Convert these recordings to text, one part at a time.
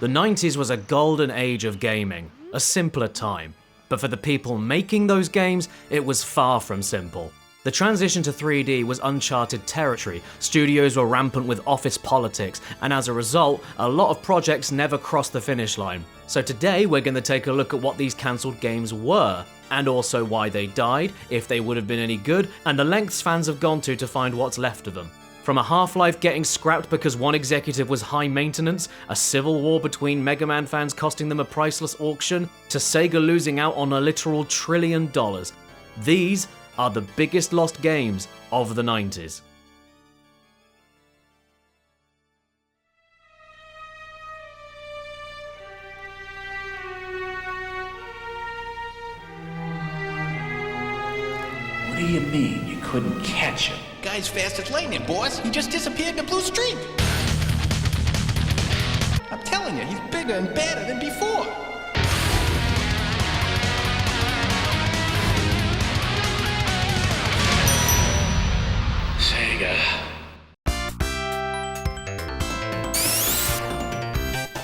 The 90s was a golden age of gaming, a simpler time. But for the people making those games, it was far from simple. The transition to 3D was uncharted territory, studios were rampant with office politics, and as a result, a lot of projects never crossed the finish line. So today we're going to take a look at what these cancelled games were, and also why they died, if they would have been any good, and the lengths fans have gone to find what's left of them. From a Half-Life getting scrapped because one executive was high maintenance, a civil war between Magaman fans costing them a priceless auction, to Sega losing out on a literal $1 trillion. These are the biggest lost games of the 90s. What do you mean you couldn't catch him? Guy's fast as lightning, boss. He just disappeared in the blue streak. I'm telling you, he's bigger and badder than before. Sega.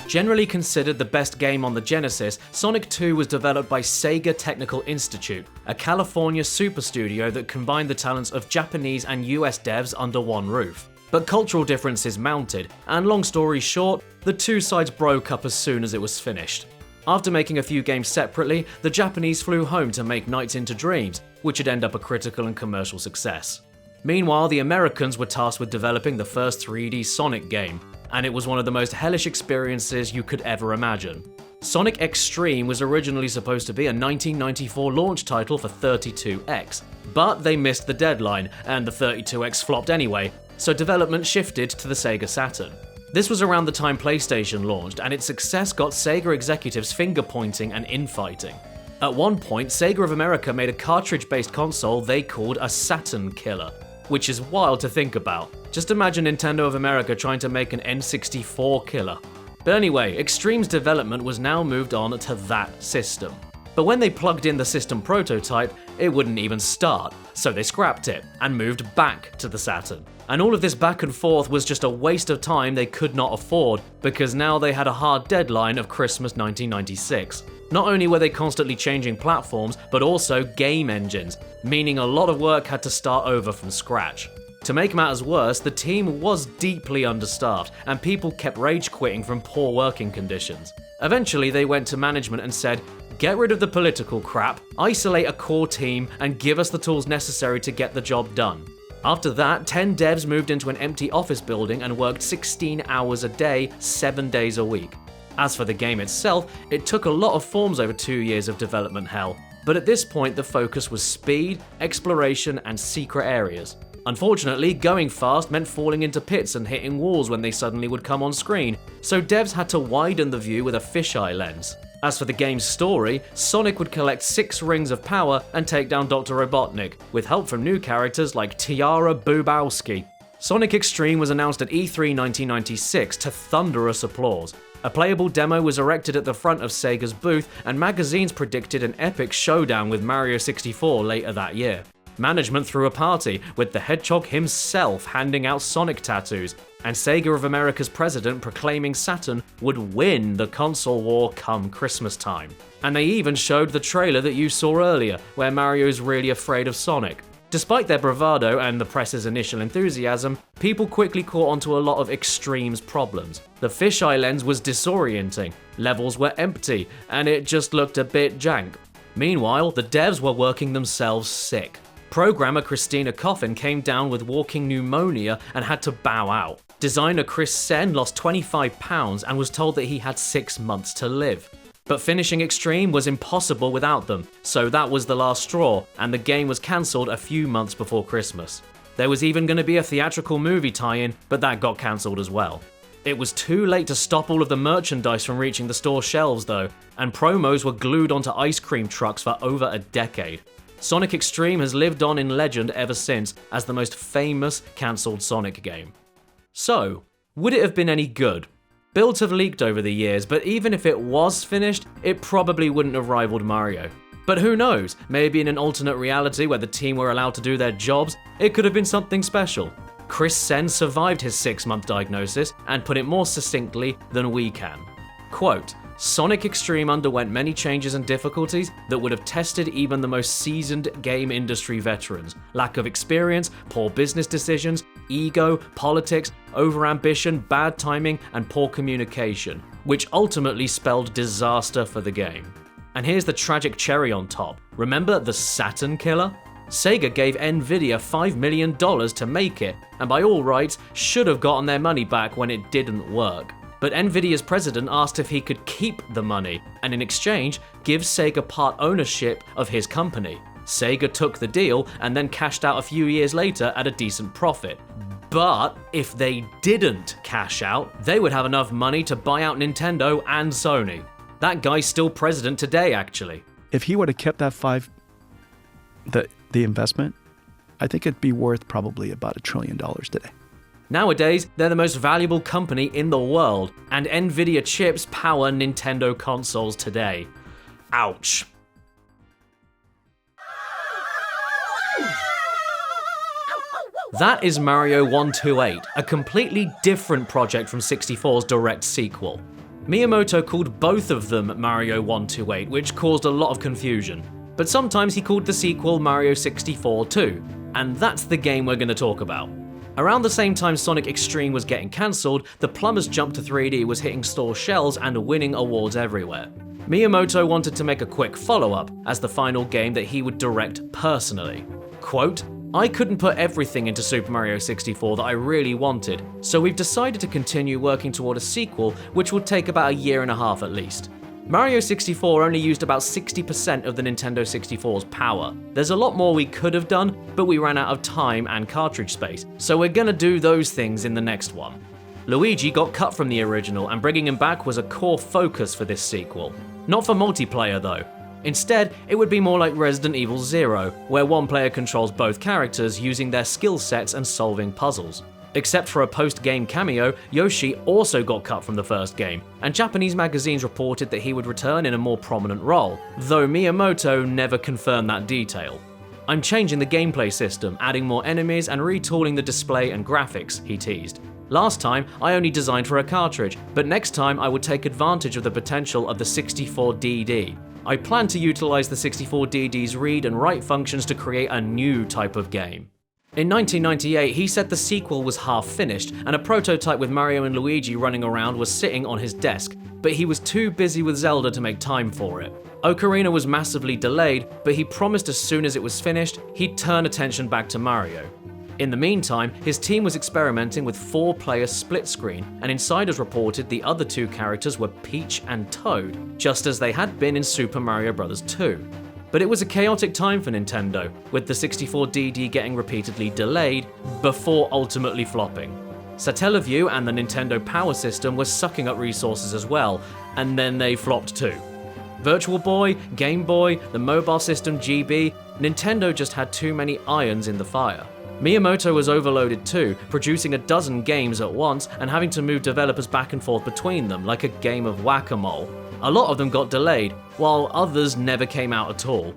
Generally considered the best game on the Genesis, Sonic 2 was developed by Sega Technical Institute, a California super studio that combined the talents of Japanese and US devs under one roof. But cultural differences mounted, and long story short, the two sides broke up as soon as it was finished. After making a few games separately, the Japanese flew home to make Nights into Dreams, which would end up a critical and commercial success. Meanwhile, the Americans were tasked with developing the first 3D Sonic game, and it was one of the most hellish experiences you could ever imagine. Sonic X-treme was originally supposed to be a 1994 launch title for 32X, but they missed the deadline, and the 32X flopped anyway, so development shifted to the Sega Saturn. This was around the time PlayStation launched, and its success got Sega executives finger-pointing and infighting. At one point, Sega of America made a cartridge-based console they called a Saturn killer, which is wild to think about. Just imagine Nintendo of America trying to make an N64 killer. But anyway, Extreme's development was now moved on to that system. But when they plugged in the system prototype, it wouldn't even start, so they scrapped it and moved back to the Saturn. And all of this back and forth was just a waste of time they could not afford, because now they had a hard deadline of Christmas 1996. Not only were they constantly changing platforms, but also game engines, meaning a lot of work had to start over from scratch. To make matters worse, the team was deeply understaffed, and people kept rage quitting from poor working conditions. Eventually, they went to management and said, "Get rid of the political crap, isolate a core team, and give us the tools necessary to get the job done." After that, 10 devs moved into an empty office building and worked 16 hours a day, 7 days a week. As for the game itself, it took a lot of forms over 2 years of development hell, but at this point the focus was speed, exploration, and secret areas. Unfortunately, going fast meant falling into pits and hitting walls when they suddenly would come on screen, so devs had to widen the view with a fisheye lens. As for the game's story, Sonic would collect 6 rings of power and take down Dr. Robotnik, with help from new characters like Tiara Bubowski. Sonic X-treme was announced at E3 1996 to thunderous applause. A playable demo was erected at the front of Sega's booth, and magazines predicted an epic showdown with Mario 64 later that year. Management threw a party, with the Hedgehog himself handing out Sonic tattoos, and Sega of America's president proclaiming Saturn would win the console war come Christmas time. And they even showed the trailer that you saw earlier, where Mario's really afraid of Sonic. Despite their bravado and the press's initial enthusiasm, people quickly caught onto a lot of Extreme's problems. The fisheye lens was disorienting, levels were empty, and it just looked a bit jank. Meanwhile, the devs were working themselves sick. Programmer Christina Coffin came down with walking pneumonia and had to bow out. Designer Chris Sen lost 25 pounds and was told that he had 6 months to live. But finishing X-treme was impossible without them, so that was the last straw, and the game was cancelled a few months before Christmas. There was even going to be a theatrical movie tie-in, but that got cancelled as well. It was too late to stop all of the merchandise from reaching the store shelves though, and promos were glued onto ice cream trucks for over a decade. Sonic X-treme has lived on in legend ever since as the most famous cancelled Sonic game. So, would it have been any good? Builds have leaked over the years, but even if it was finished, it probably wouldn't have rivaled Mario. But who knows, maybe in an alternate reality where the team were allowed to do their jobs, it could have been something special. Chris Sen survived his 6-month diagnosis and put it more succinctly than we can. Quote, Sonic Extreme underwent many changes and difficulties that would have tested even the most seasoned game industry veterans. Lack of experience, poor business decisions, ego, politics, overambition, bad timing, and poor communication, which ultimately spelled disaster for the game. And here's the tragic cherry on top. Remember the Saturn killer? Sega gave Nvidia $5 million to make it, and by all rights, should have gotten their money back when it didn't work. But Nvidia's president asked if he could keep the money, and in exchange, give Sega part ownership of his company. Sega took the deal and then cashed out a few years later at a decent profit. But if they didn't cash out, they would have enough money to buy out Nintendo and Sony. That guy's still president today, actually. If he would have kept that the investment, I think it'd be worth probably about $1 trillion today. Nowadays, they're the most valuable company in the world, and Nvidia chips power Nintendo consoles today. Ouch. That is Mario 128, a completely different project from 64's direct sequel. Miyamoto called both of them Mario 128, which caused a lot of confusion. But sometimes he called the sequel Mario 64 too, and that's the game we're going to talk about. Around the same time Sonic Extreme was getting cancelled, the Plumber's Jump to 3D was hitting store shelves and winning awards everywhere. Miyamoto wanted to make a quick follow-up as the final game that he would direct personally. Quote, I couldn't put everything into Super Mario 64 that I really wanted, so we've decided to continue working toward a sequel which will take about 1.5 years at least. Mario 64 only used about 60% of the Nintendo 64's power. There's a lot more we could have done, but we ran out of time and cartridge space, so we're gonna do those things in the next one. Luigi got cut from the original, and bringing him back was a core focus for this sequel. Not for multiplayer though. Instead, it would be more like Resident Evil 0, where one player controls both characters using their skill sets and solving puzzles. Except for a post-game cameo, Yoshi also got cut from the first game, and Japanese magazines reported that he would return in a more prominent role, though Miyamoto never confirmed that detail. I'm changing the gameplay system, adding more enemies and retooling the display and graphics, he teased. Last time, I only designed for a cartridge, but next time I would take advantage of the potential of the 64DD. I plan to utilize the 64DD's read and write functions to create a new type of game. In 1998, he said the sequel was half finished, and a prototype with Mario and Luigi running around was sitting on his desk, but he was too busy with Zelda to make time for it. Ocarina was massively delayed, but he promised as soon as it was finished, he'd turn attention back to Mario. In the meantime, his team was experimenting with 4-player split screen, and insiders reported the other 2 characters were Peach and Toad, just as they had been in Super Mario Bros. 2. But it was a chaotic time for Nintendo, with the 64DD getting repeatedly delayed before ultimately flopping. Satellaview and the Nintendo Power System were sucking up resources as well, and then they flopped too. Virtual Boy, Game Boy, the mobile system GB, Nintendo just had too many irons in the fire. Miyamoto was overloaded too, producing a dozen games at once and having to move developers back and forth between them like a game of whack-a-mole. A lot of them got delayed, while others never came out at all.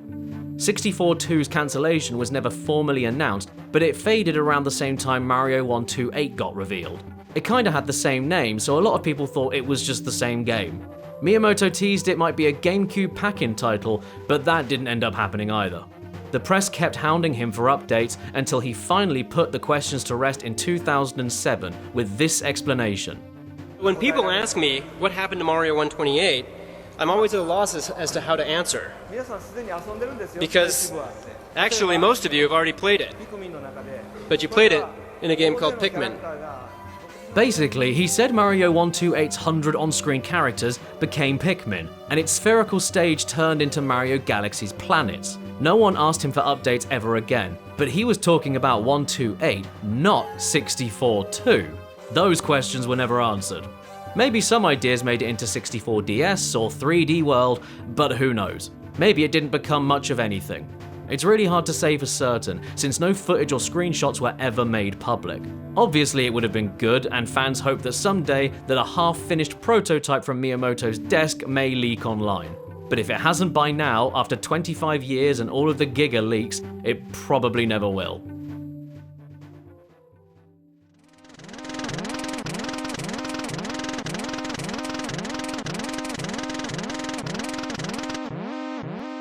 64-2's cancellation was never formally announced, but it faded around the same time Mario 128 got revealed. It kinda had the same name, so a lot of people thought it was just the same game. Miyamoto teased it might be a GameCube pack-in title, but that didn't end up happening either. The press kept hounding him for updates until he finally put the questions to rest in 2007 with this explanation. When people ask me what happened to Mario 128, I'm always at a loss as to how to answer. Because actually most of you have already played it. But you played it in a game called Pikmin. Basically, he said Mario 128's 100 on-screen characters became Pikmin, and its spherical stage turned into Mario Galaxy's planets. No one asked him for updates ever again, but he was talking about 128, not 64-2. Those questions were never answered. Maybe some ideas made it into 64DS or 3D World, but who knows? Maybe it didn't become much of anything. It's really hard to say for certain, since no footage or screenshots were ever made public. Obviously it would have been good, and fans hope that someday that a half-finished prototype from Miyamoto's desk may leak online. But if it hasn't by now, after 25 years and all of the Giga leaks, it probably never will.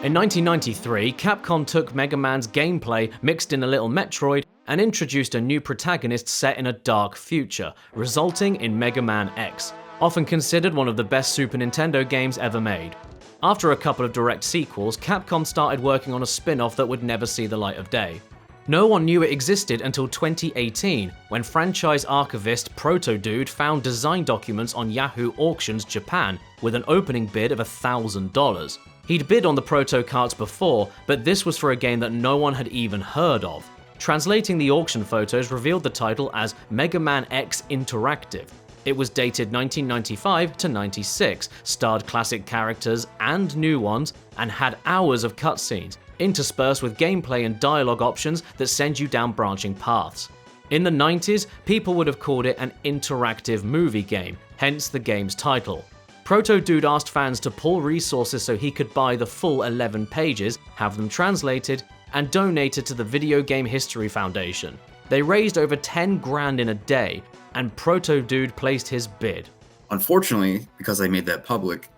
In 1993, Capcom took Mega Man's gameplay, mixed in a little Metroid, and introduced a new protagonist set in a dark future, resulting in Mega Man X, often considered one of the best Super Nintendo games ever made. After a couple of direct sequels, Capcom started working on a spin-off that would never see the light of day. No one knew it existed until 2018, when franchise archivist ProtoDude found design documents on Yahoo Auctions Japan with an opening bid of $1,000. He'd bid on the proto carts before, but this was for a game that no one had even heard of. Translating the auction photos revealed the title as Mega Man X Interactive. It was dated 1995 to 96, starred classic characters and new ones, and had hours of cutscenes, interspersed with gameplay and dialogue options that send you down branching paths. In the 90s, people would have called it an interactive movie game, hence the game's title. ProtoDude asked fans to pull resources so he could buy the full 11 pages, have them translated, and donated to the Video Game History Foundation. They raised over 10 grand in a day, and ProtoDude placed his bid. Unfortunately, because I made that public,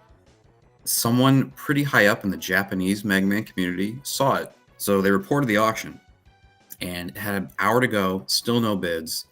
someone pretty high up in the Japanese Mega Man community saw it. So they reported the auction, and it had an hour to go, still no bids,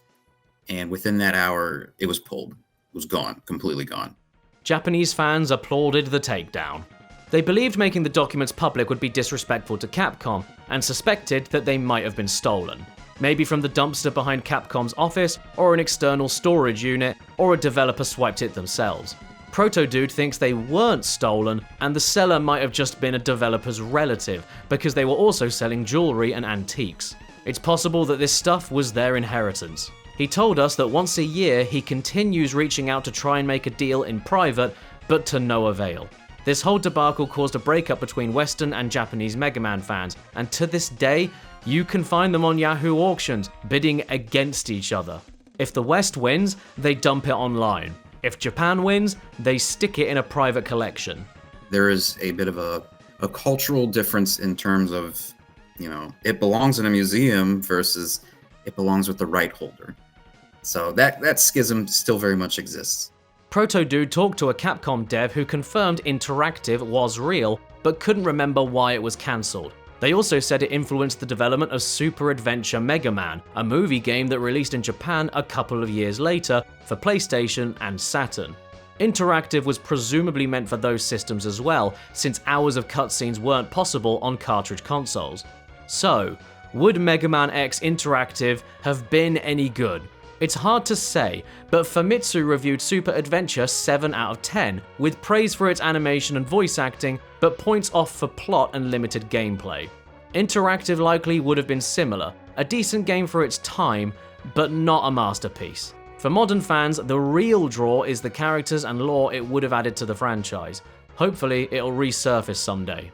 and within that hour, it was pulled. It was gone, completely gone. Japanese fans applauded the takedown. They believed making the documents public would be disrespectful to Capcom, and suspected that they might have been stolen. Maybe from the dumpster behind Capcom's office, or an external storage unit, or a developer swiped it themselves. ProtoDude thinks they weren't stolen, and the seller might have just been a developer's relative, because they were also selling jewelry and antiques. It's possible that this stuff was their inheritance. He told us that once a year he continues reaching out to try and make a deal in private, but to no avail. This whole debacle caused a breakup between Western and Japanese Mega Man fans, and to this day, you can find them on Yahoo Auctions, bidding against each other. If the West wins, they dump it online. If Japan wins, they stick it in a private collection. There is a bit of a cultural difference in terms of, it belongs in a museum versus it belongs with the right holder. So that schism still very much exists. ProtoDude talked to a Capcom dev who confirmed Interactive was real, but couldn't remember why it was cancelled. They also said it influenced the development of Super Adventure Mega Man, a movie game that released in Japan a couple of years later for PlayStation and Saturn. Interactive was presumably meant for those systems as well, since hours of cutscenes weren't possible on cartridge consoles. So, would Mega Man X Interactive have been any good? It's hard to say, but Famitsu reviewed Super Adventure 7 out of 10, with praise for its animation and voice acting, but points off for plot and limited gameplay. Interactive likely would have been similar, a decent game for its time, but not a masterpiece. For modern fans, the real draw is the characters and lore it would have added to the franchise. Hopefully, it'll resurface someday.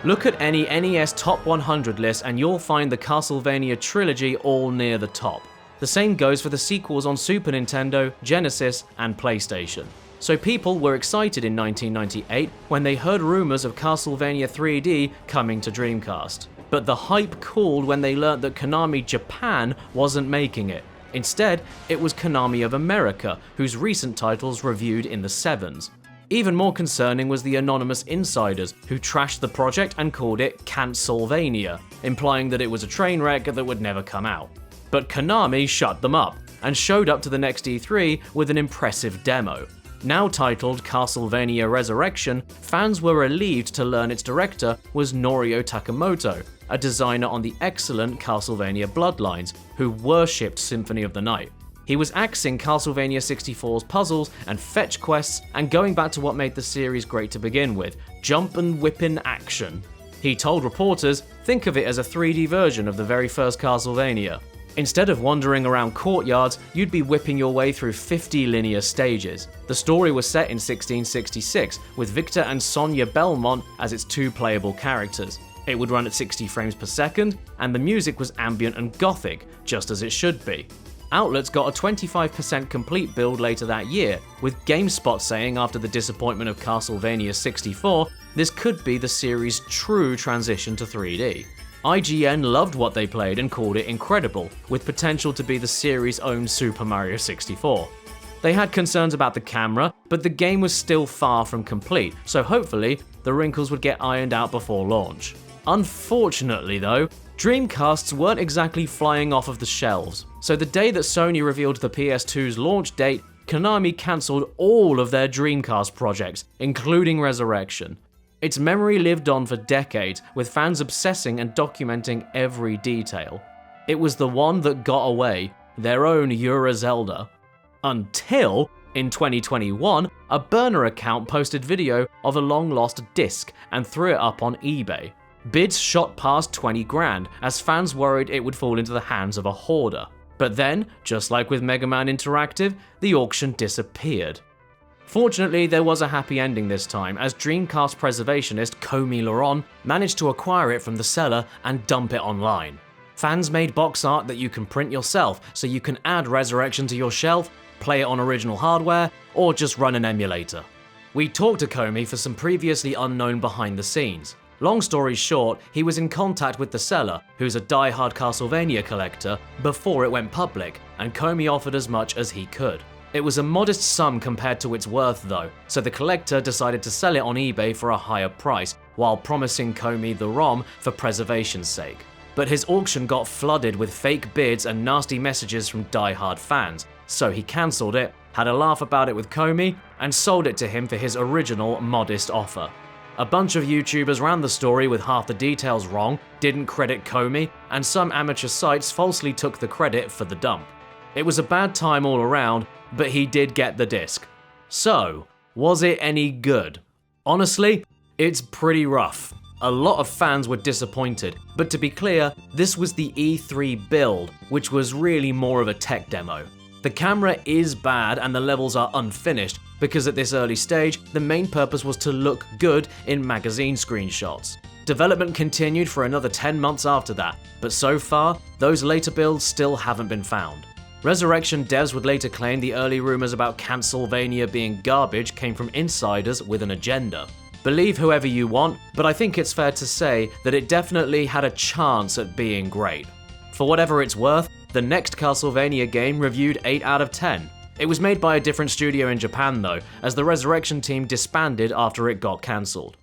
Look at any NES Top 100 list and you'll find the Castlevania trilogy all near the top. The same goes for the sequels on Super Nintendo, Genesis, and PlayStation. So people were excited in 1998 when they heard rumors of Castlevania 3D coming to Dreamcast. But the hype cooled when they learnt that Konami Japan wasn't making it. Instead, it was Konami of America, whose recent titles reviewed in the 7s. Even more concerning was the anonymous insiders, who trashed the project and called it Cancelvania, implying that it was a train wreck that would never come out. But Konami shut them up, and showed up to the next E3 with an impressive demo. Now titled Castlevania Resurrection, fans were relieved to learn its director was Norio Takamoto, a designer on the excellent Castlevania Bloodlines, who worshipped Symphony of the Night. He was axing Castlevania 64's puzzles and fetch quests, and going back to what made the series great to begin with, jump and whippin' action. He told reporters, think of it as a 3D version of the very first Castlevania. Instead of wandering around courtyards, you'd be whipping your way through 50 linear stages. The story was set in 1666, with Victor and Sonia Belmont as its two playable characters. It would run at 60 frames per second, and the music was ambient and gothic, just as it should be. Outlets got a 25% complete build later that year, with GameSpot saying after the disappointment of Castlevania 64, this could be the series' true transition to 3D. IGN loved what they played and called it incredible, with potential to be the series' own Super Mario 64. They had concerns about the camera, but the game was still far from complete, so hopefully the wrinkles would get ironed out before launch. Unfortunately though, Dreamcasts weren't exactly flying off of the shelves, so the day that Sony revealed the PS2's launch date, Konami cancelled all of their Dreamcast projects, including Resurrection. Its memory lived on for decades, with fans obsessing and documenting every detail. It was the one that got away, their own Ura Zelda. Until, in 2021, a burner account posted video of a long-lost disc and threw it up on eBay. Bids shot past 20 grand, as fans worried it would fall into the hands of a hoarder. But then, just like with Magaman Interactive, the auction disappeared. Fortunately, there was a happy ending this time, as Dreamcast preservationist Komi Laron managed to acquire it from the seller and dump it online. Fans made box art that you can print yourself, so you can add Resurrection to your shelf, play it on original hardware, or just run an emulator. We talked to Komi for some previously unknown behind the scenes. Long story short, he was in contact with the seller, who's a die-hard Castlevania collector, before it went public, and Komi offered as much as he could. It was a modest sum compared to its worth though, so the collector decided to sell it on eBay for a higher price, while promising Komi the ROM for preservation's sake. But his auction got flooded with fake bids and nasty messages from die-hard fans, so he cancelled it, had a laugh about it with Komi, and sold it to him for his original modest offer. A bunch of YouTubers ran the story with half the details wrong, didn't credit Komi, and some amateur sites falsely took the credit for the dump. It was a bad time all around, but he did get the disc. So, was it any good? Honestly, it's pretty rough. A lot of fans were disappointed, but to be clear, this was the E3 build, which was really more of a tech demo. The camera is bad and the levels are unfinished, because at this early stage, the main purpose was to look good in magazine screenshots. Development continued for another 10 months after that, but so far, those later builds still haven't been found. Resurrection devs would later claim the early rumors about Castlevania being garbage came from insiders with an agenda. Believe whoever you want, but I think it's fair to say that it definitely had a chance at being great. For whatever it's worth, the next Castlevania game reviewed 8 out of 10. It was made by a different studio in Japan though, as the Resurrection team disbanded after it got cancelled.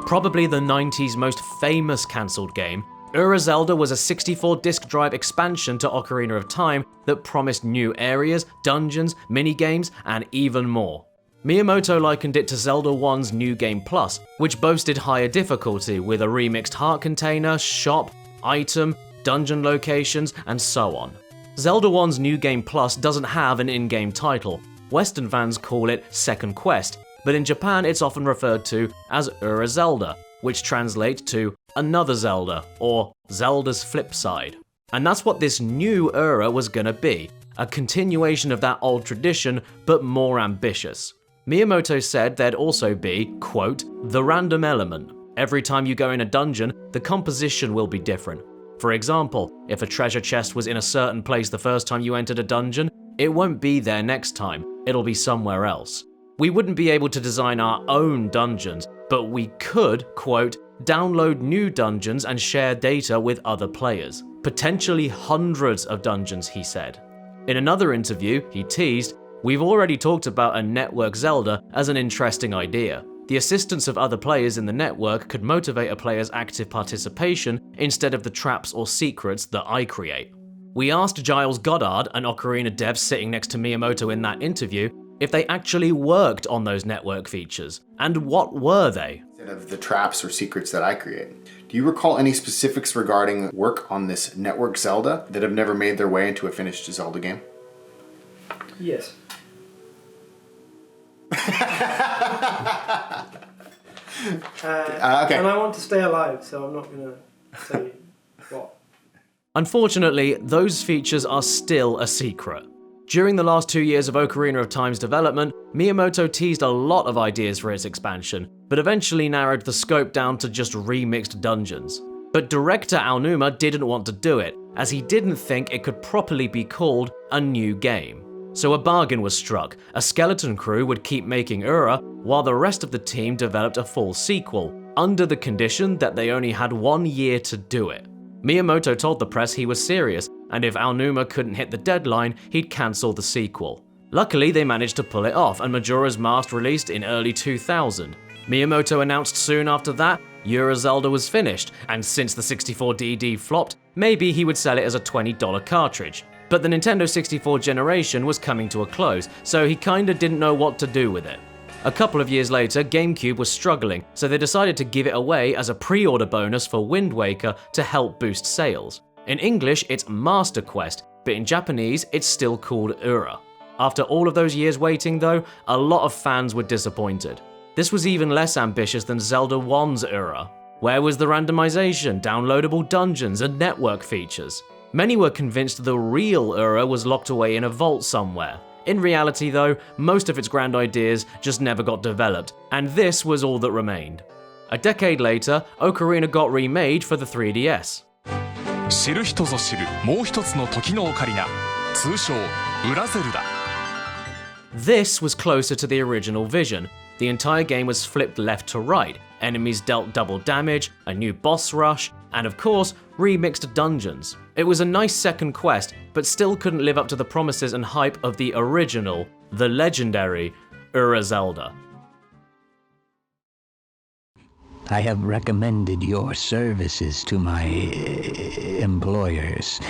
Probably the 90s most famous cancelled game, Ura Zelda was a 64-disc drive expansion to Ocarina of Time that promised new areas, dungeons, minigames, and even more. Miyamoto likened it to Zelda 1's New Game Plus, which boasted higher difficulty with a remixed heart container, shop, item, dungeon locations, and so on. Zelda 1's New Game Plus doesn't have an in-game title. Western fans call it Second Quest, but in Japan it's often referred to as Ura Zelda, which translates to Another Zelda, or Zelda's flip side. And that's what this new Ura was gonna be, a continuation of that old tradition, but more ambitious. Miyamoto said there'd also be, quote, the random element. Every time you go in a dungeon, the composition will be different. For example, if a treasure chest was in a certain place the first time you entered a dungeon, it won't be there next time, it'll be somewhere else. We wouldn't be able to design our own dungeons, but we could, quote, download new dungeons and share data with other players. Potentially hundreds of dungeons, he said. In another interview, he teased, we've already talked about a network Zelda as an interesting idea. The assistance of other players in the network could motivate a player's active participation instead of the traps or secrets that I create. We asked Giles Goddard, an Ocarina dev sitting next to Miyamoto in that interview, if they actually worked on those network features, and what were they? Instead of the traps or secrets that I create. Do you recall any specifics regarding work on this network Zelda that have never made their way into a finished Zelda game? Yes. Okay. And I want to stay alive, so I'm not going to say what. Unfortunately, those features are still a secret. During the last 2 years of Ocarina of Time's development, Miyamoto teased a lot of ideas for its expansion, but eventually narrowed the scope down to just remixed dungeons. But director Aonuma didn't want to do it, as he didn't think it could properly be called a new game. So a bargain was struck. A skeleton crew would keep making Ura, while the rest of the team developed a full sequel, under the condition that they only had 1 year to do it. Miyamoto told the press he was serious, and if Aonuma couldn't hit the deadline, he'd cancel the sequel. Luckily, they managed to pull it off, and Majora's Mask released in early 2000. Miyamoto announced soon after that Ura Zelda was finished, and since the 64DD flopped, maybe he would sell it as a $20 cartridge. But the Nintendo 64 generation was coming to a close, so he kinda didn't know what to do with it. A couple of years later, GameCube was struggling, so they decided to give it away as a pre-order bonus for Wind Waker to help boost sales. In English, it's Master Quest, but in Japanese, it's still called Ura. After all of those years waiting though, a lot of fans were disappointed. This was even less ambitious than Zelda 1's Ura. Where was the randomization, downloadable dungeons, and network features? Many were convinced the real Ura was locked away in a vault somewhere. In reality though, most of its grand ideas just never got developed, and this was all that remained. A decade later, Ocarina got remade for the 3DS. 知る人ぞ知るもう一つの時のオカリナ、通称ウラゼルダ。 This was closer to the original vision. The entire game was flipped left to right, enemies dealt double damage, a new boss rush, and of course, remixed dungeons. It was a nice second quest, but still couldn't live up to the promises and hype of the original, the legendary, Ura Zelda. I have recommended your services to my employers,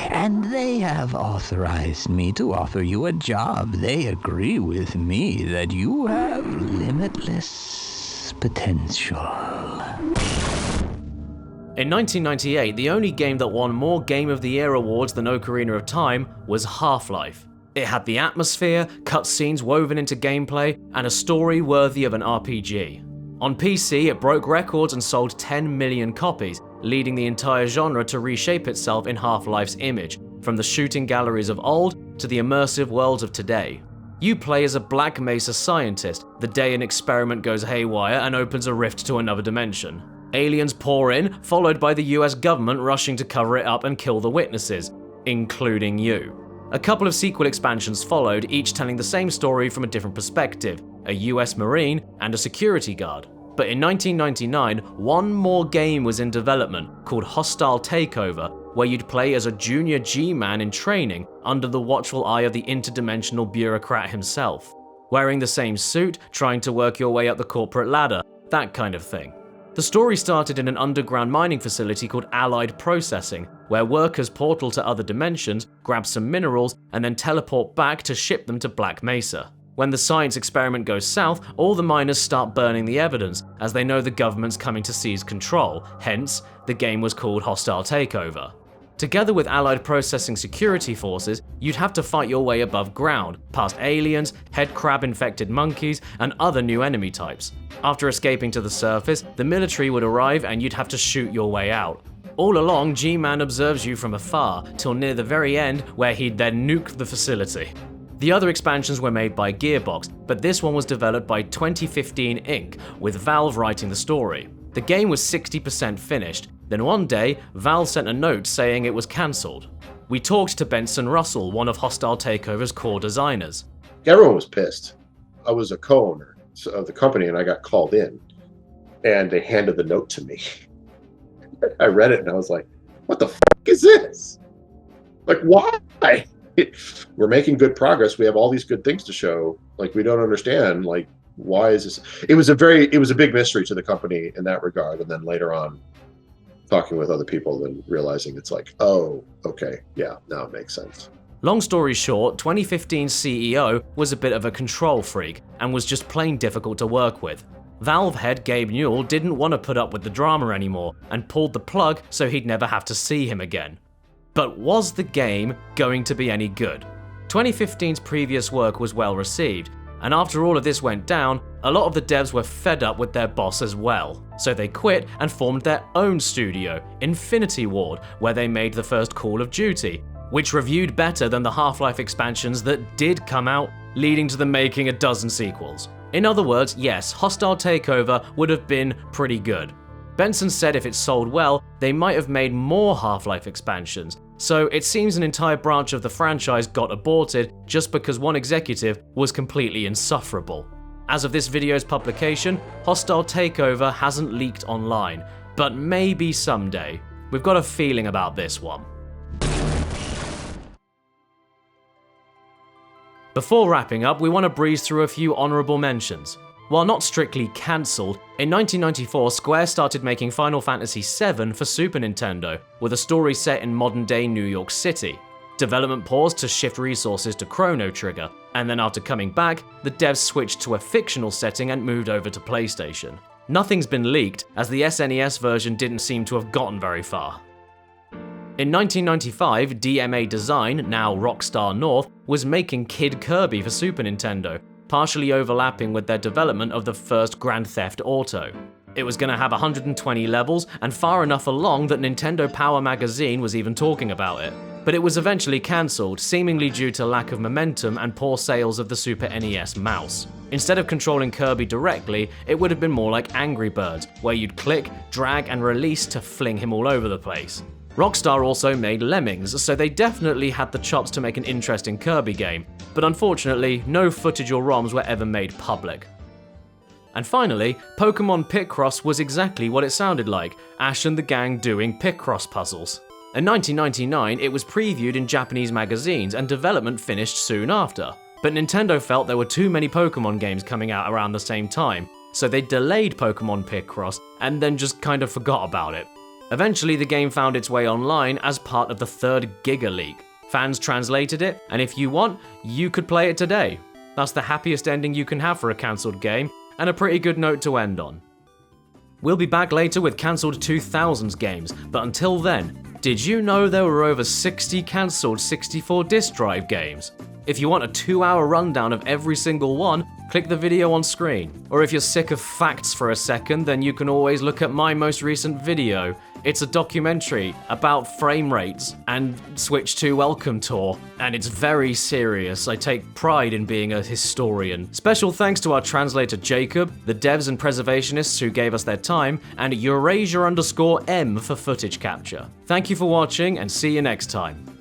and they have authorized me to offer you a job. They agree with me that you have limitless potential. In 1998, the only game that won more Game of the Year awards than Ocarina of Time was Half-Life. It had the atmosphere, cutscenes woven into gameplay, and a story worthy of an RPG. On PC, it broke records and sold 10 million copies, leading the entire genre to reshape itself in Half-Life's image, from the shooting galleries of old to the immersive worlds of today. You play as a Black Mesa scientist the day an experiment goes haywire and opens a rift to another dimension. Aliens pour in, followed by the US government rushing to cover it up and kill the witnesses, including you. A couple of sequel expansions followed, each telling the same story from a different perspective, a US Marine and a security guard. But in 1999, one more game was in development called Hostile Takeover, where you'd play as a junior G-Man in training under the watchful eye of the interdimensional bureaucrat himself. Wearing the same suit, trying to work your way up the corporate ladder, that kind of thing. The story started in an underground mining facility called Allied Processing, where workers portal to other dimensions, grab some minerals, and then teleport back to ship them to Black Mesa. When the science experiment goes south, all the miners start burning the evidence, as they know the government's coming to seize control, hence, the game was called Hostile Takeover. Together with Allied Processing security forces, you'd have to fight your way above ground, past aliens, head crab-infected monkeys, and other new enemy types. After escaping to the surface, the military would arrive and you'd have to shoot your way out. All along, G-Man observes you from afar, till near the very end, where he'd then nuke the facility. The other expansions were made by Gearbox, but this one was developed by 2015 Inc., with Valve writing the story. The game was 60% finished, then one day, Valve sent a note saying it was cancelled. We talked to Benson Russell, one of Hostile Takeover's core designers. Everyone was pissed. I was a co-owner of the company and I got called in, and they handed the note to me. I read it and I was like, what the fuck is this? Like, why? We're making good progress. We have all these good things to show. Like, we don't understand. Like, why is this? It was a big mystery to the company in that regard. And then later on, talking with other people, then realizing it's like, oh, okay, yeah, now it makes sense. Long story short, 2015's CEO was a bit of a control freak and was just plain difficult to work with. Valve head Gabe Newell didn't want to put up with the drama anymore and pulled the plug so he'd never have to see him again. But was the game going to be any good? 2015's previous work was well received, And after all of this went down, a lot of the devs were fed up with their boss as well. So they quit and formed their own studio, Infinity Ward, where they made the first Call of Duty, which reviewed better than the Half-Life expansions that did come out, leading to them making a dozen sequels. In other words, yes, Hostile Takeover would have been pretty good. Benson said if it sold well, they might have made more Half-Life expansions, so it seems an entire branch of the franchise got aborted just because one executive was completely insufferable. As of this video's publication, Hostile Takeover hasn't leaked online, but maybe someday. We've got a feeling about this one. Before wrapping up, we want to breeze through a few honourable mentions. While not strictly cancelled, in 1994 Square started making Final Fantasy VII for Super Nintendo, with a story set in modern-day New York City. Development paused to shift resources to Chrono Trigger, and then after coming back, the devs switched to a fictional setting and moved over to PlayStation. Nothing's been leaked, as the SNES version didn't seem to have gotten very far. In 1995, DMA Design, now Rockstar North, was making Kid Kirby for Super Nintendo, partially overlapping with their development of the first Grand Theft Auto. It was going to have 120 levels and far enough along that Nintendo Power Magazine was even talking about it. But it was eventually cancelled, seemingly due to lack of momentum and poor sales of the Super NES mouse. Instead of controlling Kirby directly, it would have been more like Angry Birds, where you'd click, drag and release to fling him all over the place. Rockstar also made Lemmings, so they definitely had the chops to make an interesting Kirby game, but unfortunately, no footage or ROMs were ever made public. And finally, Pokemon Picross was exactly what it sounded like, Ash and the gang doing Picross puzzles. In 1999, it was previewed in Japanese magazines and development finished soon after. But Nintendo felt there were too many Pokemon games coming out around the same time, so they delayed Pokemon Picross and then just kind of forgot about it. Eventually, the game found its way online as part of the third Giga Leak. Fans translated it, and if you want, you could play it today. That's the happiest ending you can have for a cancelled game, and a pretty good note to end on. We'll be back later with cancelled 2000s games, but until then, did you know there were over 60 cancelled 64 disk drive games? If you want a 2-hour rundown of every single one, click the video on screen. Or if you're sick of facts for a second, then you can always look at my most recent video. It's a documentary about frame rates and Switch 2 Welcome Tour, and it's very serious. I take pride in being a historian. Special thanks to our translator Jacob, the devs and preservationists who gave us their time, and Eurasia_M for footage capture. Thank you for watching, and see you next time.